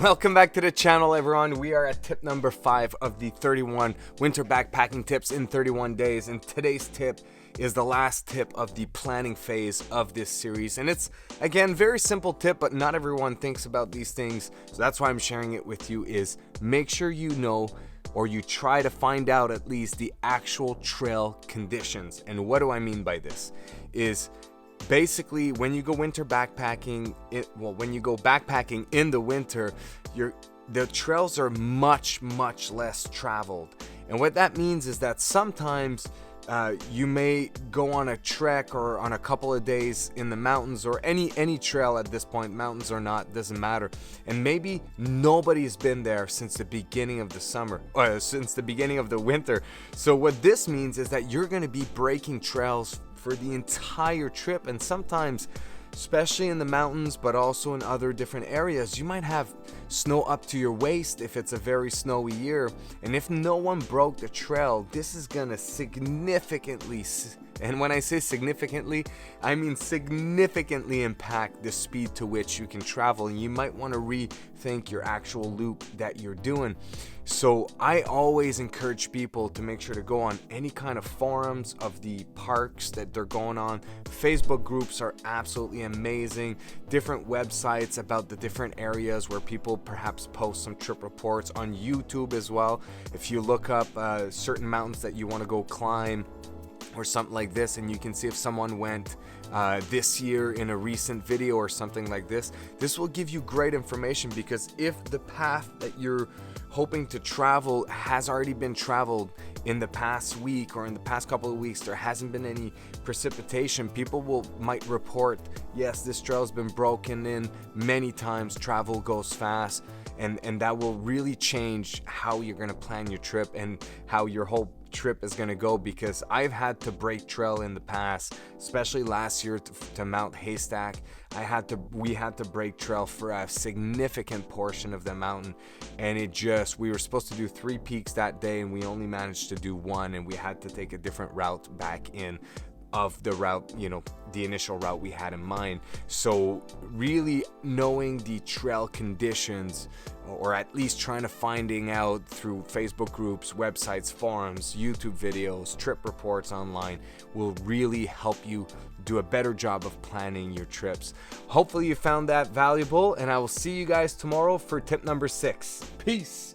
Welcome back to the channel, everyone. We are at tip number 5 of the 31 winter backpacking tips in 31 days, and today's tip is the last tip of the planning phase of this series. And it's, again, very simple tip, but not everyone thinks about these things, so that's why I'm sharing it with you. Is make sure you know, or you try to find out at least, the actual trail conditions. And what do I mean by this is basically, when you go winter backpacking, when you go backpacking in the winter, the trails are much less traveled. And what that means is that sometimes you may go on a trek or on a couple of days in the mountains, or any trail at this point, mountains or not, doesn't matter, and maybe nobody's been there since the beginning of the summer, or since the beginning of the winter. So what this means is that you're going to be breaking trails for the entire trip, and sometimes, especially in the mountains, but also in other different areas, you might have snow up to your waist if it's a very snowy year. And if no one broke the trail, this is gonna significantly, and when I say significantly, I mean significantly, impact the speed to which you can travel, and you might want to rethink your actual loop that you're doing. So I always encourage people to make sure to go on any kind of forums of the parks that they're going on. Facebook groups are absolutely amazing. Different websites about the different areas where people perhaps post some trip reports. On YouTube as well, if you look up certain mountains that you want to go climb or something like this, and you can see if someone went this year in a recent video or something like this. This will give you great information, because if the path that you're hoping to travel has already been traveled in the past week or in the past couple of weeks, there hasn't been any precipitation, people might report, yes, this trail has been broken in many times, travel goes fast, and that will really change how you're going to plan your trip and how your whole trip is going to go. Because I've had to break trail in the past, especially last year to Mount Haystack. We had to break trail for a significant portion of the mountain, and we were supposed to do 3 peaks that day, and we only managed to do 1, and we had to take a different route back in of the route, the initial route we had in mind. So really knowing the trail conditions, or at least trying to finding out through Facebook groups, websites, forums, YouTube videos, trip reports online, will really help you do a better job of planning your trips. Hopefully you found that valuable, and I will see you guys tomorrow for tip number 6. Peace.